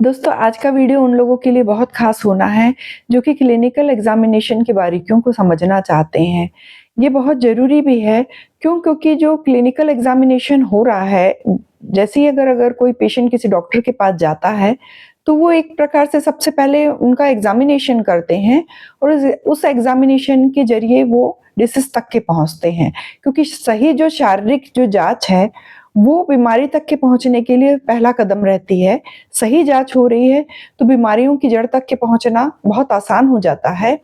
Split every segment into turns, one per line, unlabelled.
दोस्तों आज का वीडियो उन लोगों के लिए बहुत खास होना है जो कि क्लिनिकल एग्जामिनेशन की बारीकियों को समझना चाहते हैं। ये बहुत ज़रूरी भी है क्योंकि जो क्लिनिकल एग्जामिनेशन हो रहा है, जैसे ही अगर कोई पेशेंट किसी डॉक्टर के पास जाता है, तो वो एक प्रकार से सबसे पहले उनका एग्जामिनेशन करते हैं और उस एग्जामिनेशन के ज़रिए वो डिसीज़ तक के पहुँचते हैं। क्योंकि सही जो शारीरिक जो जाँच है, वो बीमारी तक के पहुँचने के लिए पहला कदम रहती है। सही जाँच हो रही है, तो बीमारियों की जड़ तक के पहुँचना बहुत आसान हो जाता है।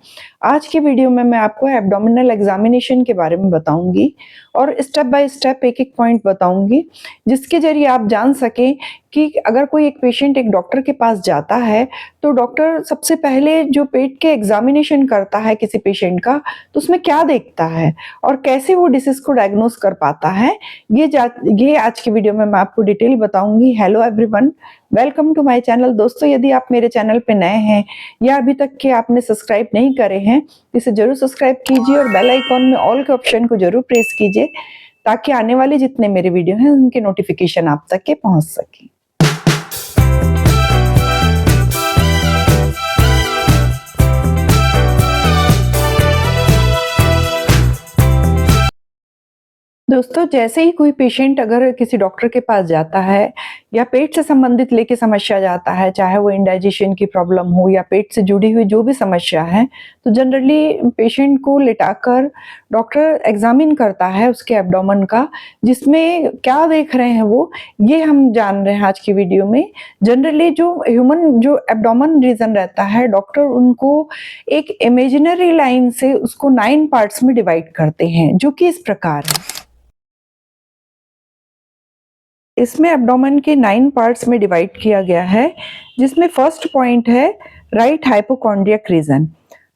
आज की वीडियो में मैं आपको एब्डोमिनल एग्ज़ामिनेशन के बारे में बताऊँगी और स्टेप बाय स्टेप एक-एक पॉइंट बताऊँगी, जिसके ज़रिए आप जान सकें कि अगर कोई एक पेशेंट एक डॉक्टर के पास जाता है, तो डॉक्टर सबसे पहले जो पेट के एग्ज़ामिनेशन करता है किसी पेशेंट का, तो उसमें क्या देखता है और कैसे वो डिसीज़ को डायग्नोज़ कर पाता है, ये आज की वीडियो में मैं आपको डिटेल बताऊँगी। Hello everyone, welcome to my channel. दोस्तों यदि आप मेरे चैनल पे नए हैं या अभी तक के आपने सब्सक्राइब नहीं करे हैं, इसे ज़रूर सब्सक्राइब कीजिए और बेल आइकॉन में ऑल के ऑप्शन को ज़रूर प्रेस कीजिए ताकि आने वाले जितने मेरे वीडियो हैं उनके नोटिफिकेशन आप तक के पहुँच सकें। दोस्तों जैसे ही कोई पेशेंट अगर किसी डॉक्टर के पास जाता है या पेट से संबंधित लेके समस्या जाता है, चाहे वो इंडाइजेशन की प्रॉब्लम हो या पेट से जुड़ी हुई जो भी समस्या है, तो जनरली पेशेंट को लिटाकर डॉक्टर एग्जामिन करता है उसके एब्डोमेन का, जिसमें क्या देख रहे हैं वो ये हम जान रहे हैं आज की वीडियो में। जनरली जो ह्यूमन जो एब्डोमेन रीजन रहता है, डॉक्टर उनको एक इमेजिनरी लाइन से उसको 9 पार्ट्स में डिवाइड करते हैं, जो कि इस प्रकार है। इसमें एब्डोमेन के 9 पार्ट्स में डिवाइड किया गया है, जिसमें फर्स्ट पॉइंट है right hypochondriac region.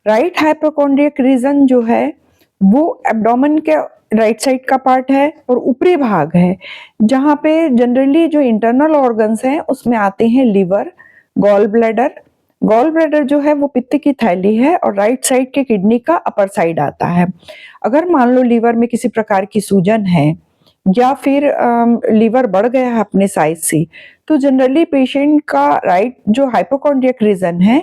Right hypochondriac region जो है वो एब्डोमेन के राइट साइड का पार्ट है और ऊपरी भाग है, जहाँ पे जनरली जो इंटरनल ऑर्गन्स हैं उसमें आते हैं liver, gall bladder. Gall bladder जो है वो पित्त की थैली है और राइट साइड के किडनी का अपर साइड आता है। अगर मान लो लीवर में किसी प्रकार की सूजन है या फिर लीवर बढ़ गया है अपने साइज से, तो जनरली पेशेंट का राइट जो हाइपोकॉन्ड्रियक रीजन है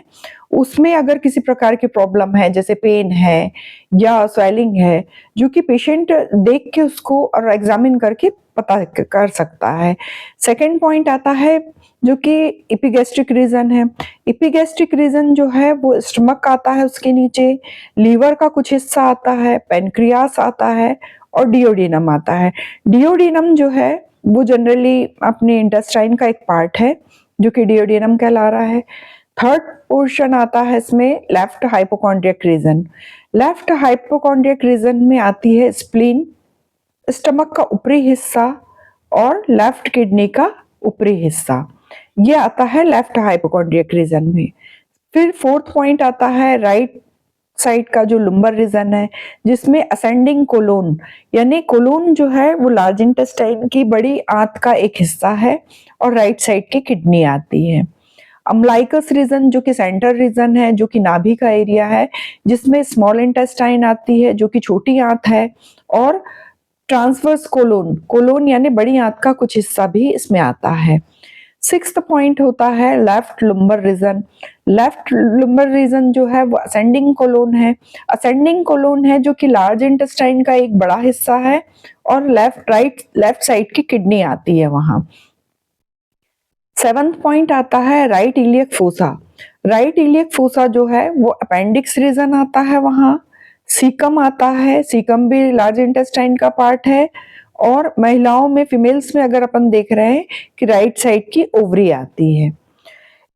उसमें अगर किसी प्रकार की प्रॉब्लम है, जैसे पेन है या स्वेलिंग है, जो कि पेशेंट देख के उसको और एग्जामिन करके पता कर सकता है। सेकंड पॉइंट आता है जो कि एपिगैस्ट्रिक रीजन है। एपिगैस्ट्रिक रीजन जो है वो स्टमक आता है, उसके नीचे लीवर का कुछ हिस्सा आता है, पेनक्रियास आता है और डिओडिनम आता है। डिओडिनम जो है वो जनरली अपने इंटेस्टाइन का एक पार्ट है जो कि डिओडिनम कहला रहा है। थर्ड पोर्शन आता है इसमें left hypochondriac region. Left hypochondriac region में आती है स्प्लीन, स्टमक का ऊपरी हिस्सा और लेफ्ट किडनी का ऊपरी हिस्सा, ये आता है लेफ्ट हाइपोकॉन्ड्रियक रीजन में। फिर फोर्थ पॉइंट आता है राइट साइड का जो लुम्बर रीजन है, जिसमें असेंडिंग कोलोन, यानी कोलोन जो है वो लार्ज इंटेस्टाइन की बड़ी आंत का एक हिस्सा है और राइट साइड की किडनी आती है। अम्लाइकस रीजन जो कि सेंटर रीजन है, जो कि नाभि का एरिया है, जिसमें स्मॉल इंटेस्टाइन आती है जो कि छोटी आंत है, और ट्रांसवर्स कोलोन, कोलोन यानी बड़ी आंत का कुछ हिस्सा भी इसमें आता है। सिक्स्थ पॉइंट होता है left lumbar region. Left lumbar region जो है वो असेंडिंग कोलोन है। असेंडिंग कोलोन है जो कि लार्ज इंटेस्टाइन का एक बड़ा हिस्सा है और लेफ्ट साइड की किडनी आती है वहां। सेवंथ पॉइंट आता है right iliac fossa. Right iliac fossa जो है वो अपेंडिक्स रीजन आता है वहां। सीकम आता है, सीकम भी लार्ज इंटेस्टाइन का पार्ट है। और महिलाओं में, फीमेल्स में अगर अपन देख रहे हैं कि राइट साइड की ओवरी आती है।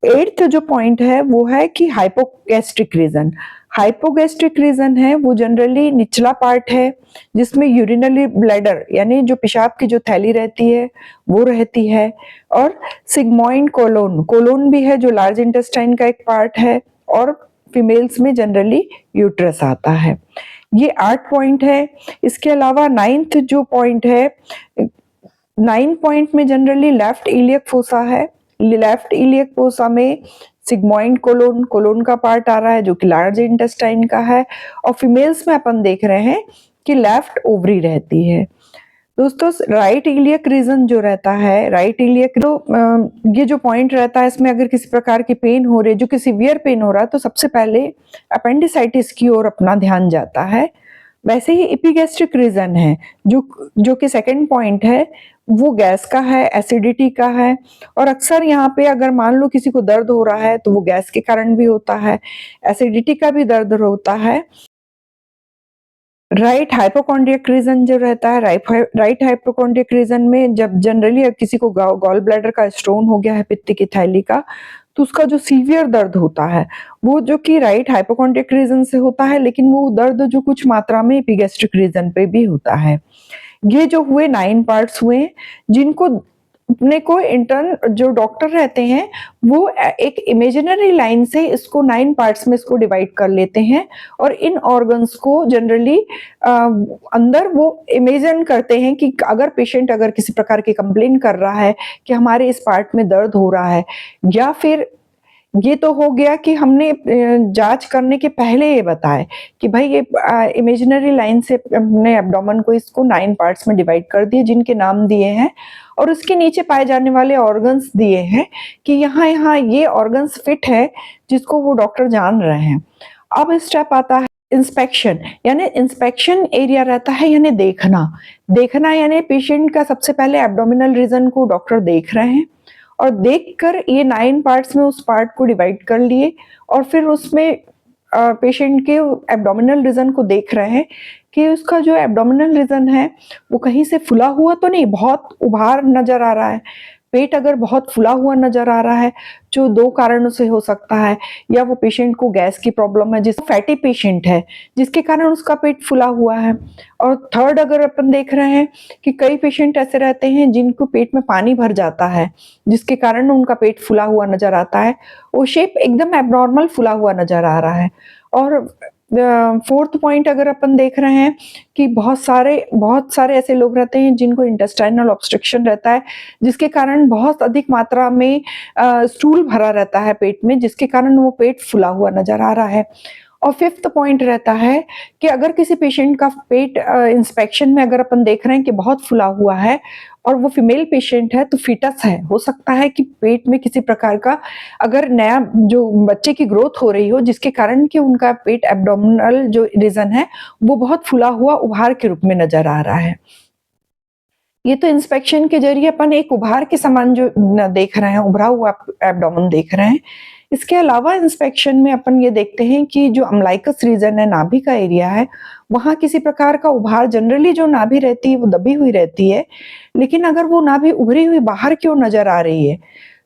एट्थ जो पॉइंट है वो है कि हाइपोगैस्ट्रिक रीजन। हाइपोगैस्ट्रिक रीजन है वो जनरली निचला पार्ट है, जिसमें यूरिनरी ब्लैडर यानी जो पेशाब की जो थैली रहती है वो रहती है, और सिग्मोइड कोलोन, कोलोन भी है जो लार्ज इंटेस्टाइन का एक पार्ट है, और फीमेल्स में जनरली यूट्रस आता है। ये 8 पॉइंट है। इसके अलावा 9th जो पॉइंट है, 9 पॉइंट में जनरली लेफ्ट इलियक फोसा है। लेफ्ट इलियक फोसा में सिग्मोइड कोलोन, कोलोन का पार्ट आ रहा है जो कि लार्ज इंटेस्टाइन का है, और फीमेल्स में अपन देख रहे हैं कि लेफ्ट ओवरी रहती है। दोस्तों राइट इलियक रीजन जो रहता है, राइट इलियक तो ये जो पॉइंट रहता है इसमें अगर किसी प्रकार की पेन हो रही है, जो कि सीवियर पेन हो रहा है, तो सबसे पहले अपेंडिसाइटिस की ओर अपना ध्यान जाता है। वैसे ही एपिगैस्ट्रिक रीजन है जो कि सेकंड पॉइंट है, वो गैस का है, एसिडिटी का है। और अक्सर यहाँ पे अगर मान लो किसी को दर्द हो रहा है तो वो गैस के कारण भी होता है, एसिडिटी का भी दर्द होता है। राइट हाइपोकॉन्ड्रियक रीजन जो रहता है, राइट हाइपोकॉन्ड्रियक रीजन में जब जनरली किसी को गॉल ब्लैडर का स्टोन हो गया है, पित्त की थैली का, तो उसका जो सीवियर दर्द होता है वो जो कि राइट हाइपोकॉन्ड्रियक रीजन से होता है, लेकिन वो दर्द जो कुछ मात्रा में एपिगैस्ट्रिक रीजन पे भी होता है। ये जो हुए 9 पार्ट्स हुए, जिनको अपने को इंटर्न जो डॉक्टर रहते हैं वो एक इमेजिनरी लाइन से इसको 9 पार्ट्स में इसको डिवाइड कर लेते हैं और इन ऑर्गन्स को जनरली अंदर वो इमेजिन करते हैं कि अगर पेशेंट अगर किसी प्रकार की कंप्लेन कर रहा है कि हमारे इस पार्ट में दर्द हो रहा है, या फिर ये तो हो गया कि हमने जांच करने के पहले ये बताए कि भाई ये इमेजिनरी लाइन से हमने एब्डोमेन को इसको 9 पार्ट्स में डिवाइड कर दिए, जिनके नाम दिए हैं और उसके नीचे पाए जाने वाले ऑर्गन्स दिए हैं कि यहाँ यहाँ ये ऑर्गन्स फिट है, जिसको वो डॉक्टर जान रहे हैं। अब स्टेप आता है इंस्पेक्शन, यानी इंस्पेक्शन एरिया रहता है, यानी देखना यानी पेशेंट का सबसे पहले एब्डोमिनल रीजन को डॉक्टर देख रहे हैं और देखकर ये 9 पार्ट्स में उस पार्ट को डिवाइड कर लिए और फिर उसमें पेशेंट के एब्डोमिनल रीजन को देख रहे हैं कि उसका जो एब्डोमिनल रीजन है वो कहीं से फुला हुआ तो नहीं, बहुत उभार नजर आ रहा है। पेट अगर बहुत फुला हुआ नजर आ रहा है, जो 2 कारणों से हो सकता है, या वो पेशेंट को गैस की प्रॉब्लम है, जिस फैटी पेशेंट है जिसके कारण उसका पेट फुला हुआ है। और थर्ड अगर अपन देख रहे हैं कि कई पेशेंट ऐसे रहते हैं जिनको पेट में पानी भर जाता है, जिसके कारण उनका पेट फुला हुआ नजर आता है, वो शेप एकदम एबनॉर्मल फुला हुआ नजर आ रहा है। और फोर्थ पॉइंट अगर अपन देख रहे हैं कि बहुत सारे ऐसे लोग रहते हैं जिनको इंटेस्टाइनल ऑब्स्ट्रक्शन रहता है, जिसके कारण बहुत अधिक मात्रा में स्टूल भरा रहता है पेट में, जिसके कारण वो पेट फुला हुआ नजर आ रहा है। और फिफ्थ पॉइंट रहता है कि अगर किसी पेशेंट का पेट इंस्पेक्शन में अगर अपन देख रहे हैं कि बहुत फुला हुआ है और वो फीमेल पेशेंट है, तो फीटस है, हो सकता है कि पेट में किसी प्रकार का अगर नया जो बच्चे की ग्रोथ हो रही हो, जिसके कारण कि उनका पेट एब्डोमिनल जो रीजन है वो बहुत फुला हुआ उभार के रूप में नजर आ रहा है। ये तो इंस्पेक्शन के जरिए अपन एक उभार के समान जो देख रहे हैं, उभरा हुआ एब्डोमेन देख रहे हैं। इसके अलावा इंस्पेक्शन में अपन ये देखते हैं कि जो अम्लाइकस रीजन है, नाभि का एरिया है, वहां किसी प्रकार का उभार, जनरली जो नाभि रहती है वो दबी हुई रहती है, लेकिन अगर वो नाभि उभरी हुई बाहर क्यों नजर आ रही है,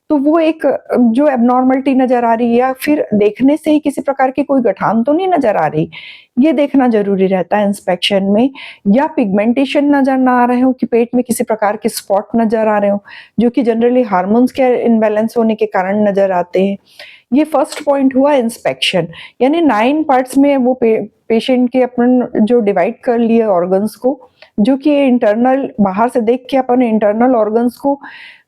तो वो एक जो एब्नॉर्मलिटी नजर आ रही है, या फिर देखने से ही किसी प्रकार की कोई गठान तो नहीं नजर आ रही, ये देखना जरूरी रहता है इंस्पेक्शन में। या पिगमेंटेशन नजर ना आ रहे हो कि पेट में किसी प्रकार के स्पॉट नजर आ रहे हो, जो कि जनरली हार्मोन्स के इनबैलेंस होने के कारण नजर आते हैं। ये फर्स्ट पॉइंट हुआ इंस्पेक्शन, यानी 9 पार्ट्स में वो पेशेंट के अपन जो डिवाइड कर लिए ऑर्गन्स को, जो कि इंटरनल बाहर से देख के अपन इंटरनल ऑर्गन्स को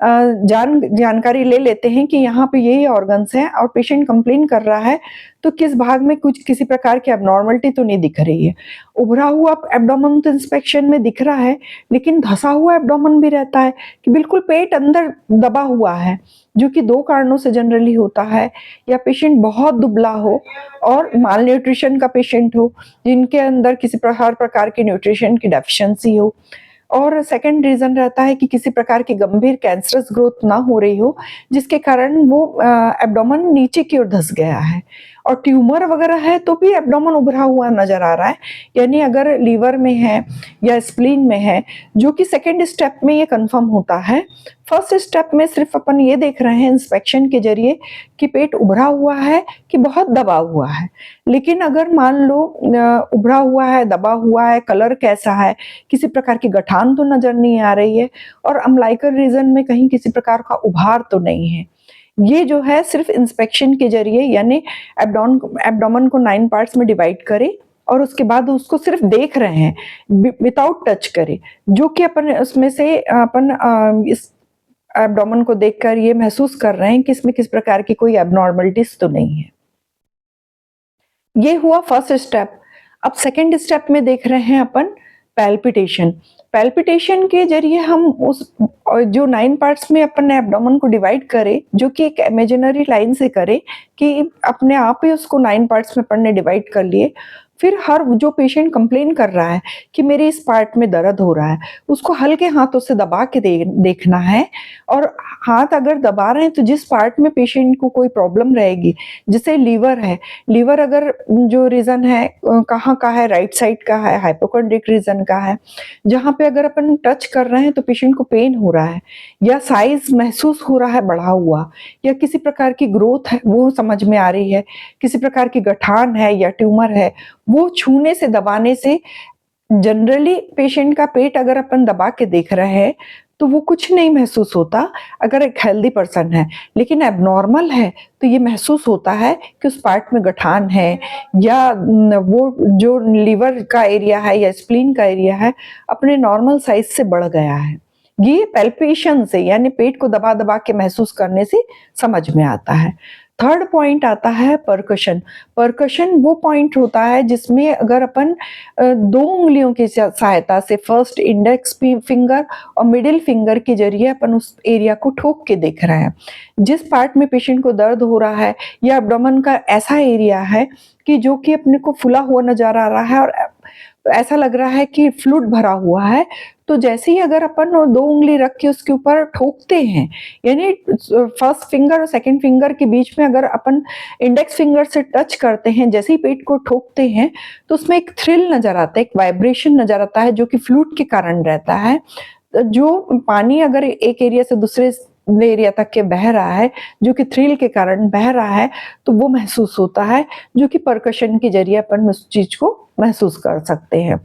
जानकारी ले लेते हैं कि यहाँ पे यही ऑर्गन्स हैं, और पेशेंट कंप्लेन कर रहा है तो किस भाग में कुछ किसी प्रकार की एबनॉर्मलिटी तो नहीं दिख रही है। उभरा हुआ एब्डोमेन तो इंस्पेक्शन में दिख रहा है, लेकिन धसा हुआ एब्डोमेन भी रहता है कि बिल्कुल पेट अंदर दबा हुआ है, जो कि 2 कारणों से जनरली होता है। या पेशेंट बहुत दुबला हो और माल न्यूट्रिशन का पेशेंट हो, जिनके अंदर किसी प्रकार की न्यूट्रिशन की डेफिशिएंसी हो, और सेकंड रीजन रहता है कि किसी प्रकार की गंभीर कैंसरस ग्रोथ ना हो रही हो, जिसके कारण वो एब्डोमेन नीचे की ओर धस गया है। और ट्यूमर वगैरह है तो भी एब्डोमेन उभरा हुआ नजर आ रहा है, यानी अगर लीवर में है या स्प्लीन में है, जो कि सेकंड स्टेप में ये कंफर्म होता है। फर्स्ट स्टेप में सिर्फ अपन ये देख रहे हैं इंस्पेक्शन के जरिए कि पेट उभरा हुआ है कि बहुत दबा हुआ है। लेकिन अगर मान लो उभरा हुआ है, दबा हुआ है, कलर कैसा है, किसी प्रकार की गठान तो नजर नहीं आ रही है, और अम्लाइकल रीजन में कहीं किसी प्रकार का उभार तो नहीं है, ये जो है सिर्फ इंस्पेक्शन के जरिए, यानी एब्डोमेन को 9 पार्ट्स में डिवाइड करें और उसके बाद उसको सिर्फ देख रहे हैं विदाउट टच करे, जो कि अपन उसमें से अपन इस एब्डोमेन को देखकर ये महसूस कर रहे हैं कि इसमें किस प्रकार की कोई एबनॉर्मलिटीज तो नहीं है। ये हुआ फर्स्ट स्टेप। अब सेकंड स्टेप में देख रहे हैं अपन पैल्पिटेशन। पैल्पिटेशन के जरिए हम उस जो 9 पार्ट्स में अपन एब्डोमेन को डिवाइड करें, जो कि एक इमेजिनरी लाइन से करें कि अपने आप ही उसको 9 पार्ट्स में अपन ने डिवाइड कर लिए। फिर हर जो पेशेंट कंप्लेन कर रहा है कि मेरे इस पार्ट में दर्द हो रहा है, उसको हल्के हाथों से दबा के देखना है, और हाथ अगर दबा रहे हैं तो जिस पार्ट में पेशेंट को कोई प्रॉब्लम रहेगी, जैसे लीवर है, लीवर अगर जो रीजन है कहाँ का है, राइट साइड का है, हाइपोकॉन्ड्रिक रीजन का है, जहाँ पे अगर अपन टच कर रहे हैं तो पेशेंट को पेन हो रहा है, या साइज महसूस हो रहा है बढ़ा हुआ, या किसी प्रकार की ग्रोथ है वो समझ में आ रही है, किसी प्रकार की गठान है या ट्यूमर है, वो छूने से दबाने से जनरली पेशेंट का पेट अगर अपन दबा के देख रहे हैं तो वो कुछ नहीं महसूस होता अगर एक हेल्दी पर्सन है, लेकिन एबनॉर्मल है तो ये महसूस होता है कि उस पार्ट में गठान है, या वो जो लीवर का एरिया है या स्प्लीन का एरिया है अपने नॉर्मल साइज से बढ़ गया है। ये पैल्पेशन से यानी पेट को दबा दबा के महसूस करने से समझ में आता है। थर्ड पॉइंट आता है परकशन। परकशन वो पॉइंट होता है जिसमें अगर अपन 2 उंगलियों की सहायता से फर्स्ट इंडेक्स फिंगर और मिडिल फिंगर के जरिए अपन उस एरिया को ठोक के देख रहे हैं। जिस पार्ट में पेशेंट को दर्द हो रहा है या एब्डोमेन का ऐसा एरिया है कि जो कि अपने को फुला हुआ नजर आ रहा है और ऐसा लग रहा है कि फ्लूइड भरा हुआ है, तो जैसे ही अगर अपन 2 उंगली रख के उसके ऊपर ठोकते हैं, यानी फर्स्ट फिंगर और सेकंड फिंगर के बीच में अगर अपन इंडेक्स फिंगर से टच करते हैं, जैसे ही पेट को ठोकते हैं तो उसमें एक थ्रिल नजर आता है, एक वाइब्रेशन नजर आता है जो कि फ्लूइड के कारण रहता है। जो पानी अगर एक एरिया से दूसरे एरिया तक के बह रहा है, जो कि थ्रिल के कारण बह रहा है, तो वो महसूस होता है, जो कि परकशन के जरिए अपन उस चीज को महसूस कर सकते हैं।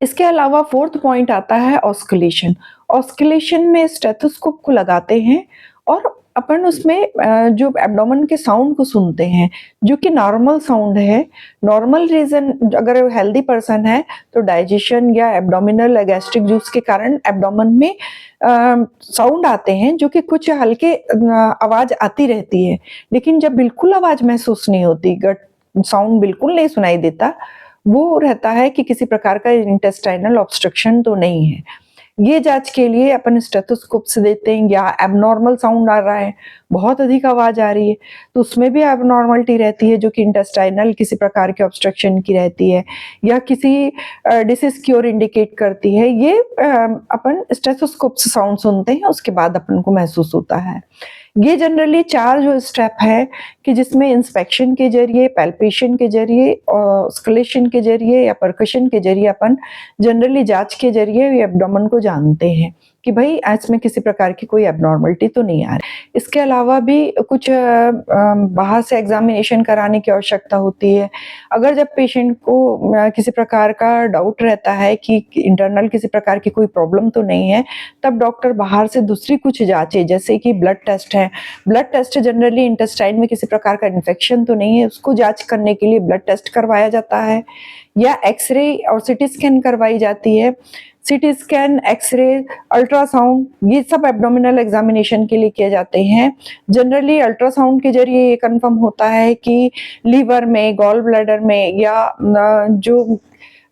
इसके अलावा फोर्थ पॉइंट आता है ऑस्कुलेशन। ऑस्कुलेशन में स्टेथोस्कोप को लगाते हैं और अपन उसमें जो एब्डोमेन के साउंड को सुनते हैं, जो कि नॉर्मल साउंड है। नॉर्मल रीजन अगर हेल्दी पर्सन है तो डाइजेशन या एब्डोमिनल गैस्ट्रिक जूस के कारण एब्डोमेन में साउंड आते हैं, जो कि कुछ हल्के आवाज आती रहती है, लेकिन जब बिल्कुल आवाज महसूस नहीं होती, गट साउंड बिल्कुल नहीं सुनाई देता, वो रहता है कि किसी प्रकार का इंटेस्टाइनल ऑब्स्ट्रक्शन तो नहीं है। ये जांच के लिए अपन स्टेथोस्कोप से देते हैं, या एबनॉर्मल साउंड आ रहा है, बहुत अधिक आवाज आ रही है, तो उसमें भी एबनॉर्मलिटी रहती है जो कि इंटेस्टाइनल किसी प्रकार के ऑब्स्ट्रक्शन की रहती है, या किसी डिसीज की ओर इंडिकेट करती है। ये अपन स्टेथोस्कोप से साउंड सुनते हैं, उसके बाद अपन को महसूस होता है। ये जनरली 4 जो स्टेप है कि जिसमें इंस्पेक्शन के जरिए, पैल्पेशन के जरिए, ऑस्कुलेशन के जरिए या परकशन के जरिए अपन जनरली जांच के जरिए एब्डोमेन को जानते हैं कि भाई इसमें किसी प्रकार की कोई एबनॉर्मलिटी तो नहीं आ रही। इसके अलावा भी कुछ बाहर से एग्जामिनेशन कराने की आवश्यकता होती है। अगर जब पेशेंट को किसी प्रकार का डाउट रहता है कि इंटरनल किसी प्रकार की कोई प्रॉब्लम तो नहीं है, तब डॉक्टर बाहर से दूसरी कुछ जांचें, जैसे कि ब्लड टेस्ट है। ब्लड टेस्ट जनरली इंटेस्टाइन में किसी प्रकार का इन्फेक्शन तो नहीं है, उसको जांच करने के लिए ब्लड टेस्ट करवाया जाता है, या एक्सरे और सीटी स्कैन करवाई जाती है। सीटी स्कैन, एक्सरे, अल्ट्रासाउंड, ये सब एब्डोमिनल एग्जामिनेशन के लिए किए जाते हैं। जनरली अल्ट्रासाउंड के जरिए ये कंफर्म होता है कि लीवर में, गॉल ब्लैडर में, या जो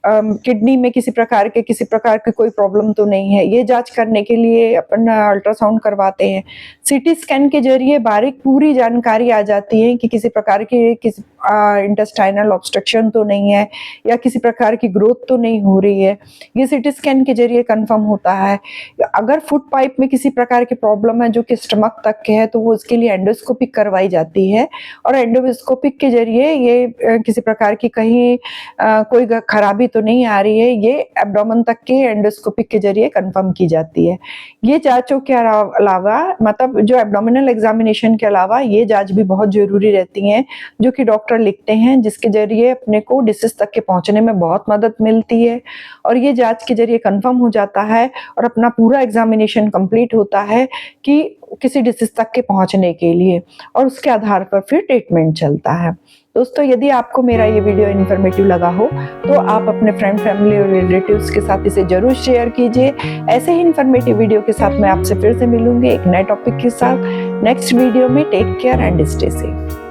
किडनी में किसी प्रकार की कोई प्रॉब्लम तो नहीं है। ये जांच करने के लिए अपन अल्ट्रासाउंड करवाते हैं। सीटी स्कैन के जरिए बारीक पूरी जानकारी आ जाती है कि किसी प्रकार की इंटेस्टाइनल ऑब्स्ट्रक्शन तो नहीं है, या किसी प्रकार की ग्रोथ तो नहीं हो रही है। ये सीटी स्कैन के जरिए कंफर्म होता है। अगर फूड पाइप में किसी प्रकार की प्रॉब्लम है जो कि स्टमक तक के है, तो वो उसके लिए एंडोस्कोपिक करवाई जाती है, और एंडोस्कोपिक के जरिए ये किसी प्रकार की कहीं कोई खराबी तो नहीं आ रही है, ये एब्डोमेन तक के एंडोस्कोपिक के जरिए कंफर्म की जाती है। ये जांचों के अलावा, मतलब जो एब्डोमिनल एग्जामिनेशन के अलावा ये जांच भी बहुत जरूरी रहती हैं, जो कि डॉक्टर लिखते हैं, जिसके जरिए अपने को डिसीज तक के पहुंचने में बहुत मदद मिलती है। और ये जांच के जरिए कंफर्म हो जाता है और अपना पूरा एग्जामिनेशन कंप्लीट होता है कि किसी डिसीज तक के पहुंचने के लिए, और उसके आधार पर फिर ट्रीटमेंट चलता है। दोस्तों, यदि आपको मेरा ये वीडियो इन्फॉर्मेटिव लगा हो तो आप अपने फ्रेंड, फैमिली और रिलेटिव्स के साथ इसे जरूर शेयर कीजिए। ऐसे ही इन्फॉर्मेटिव वीडियो के साथ मैं आपसे फिर से मिलूंगी एक नए टॉपिक के साथ नेक्स्ट वीडियो में। Take care and stay safe.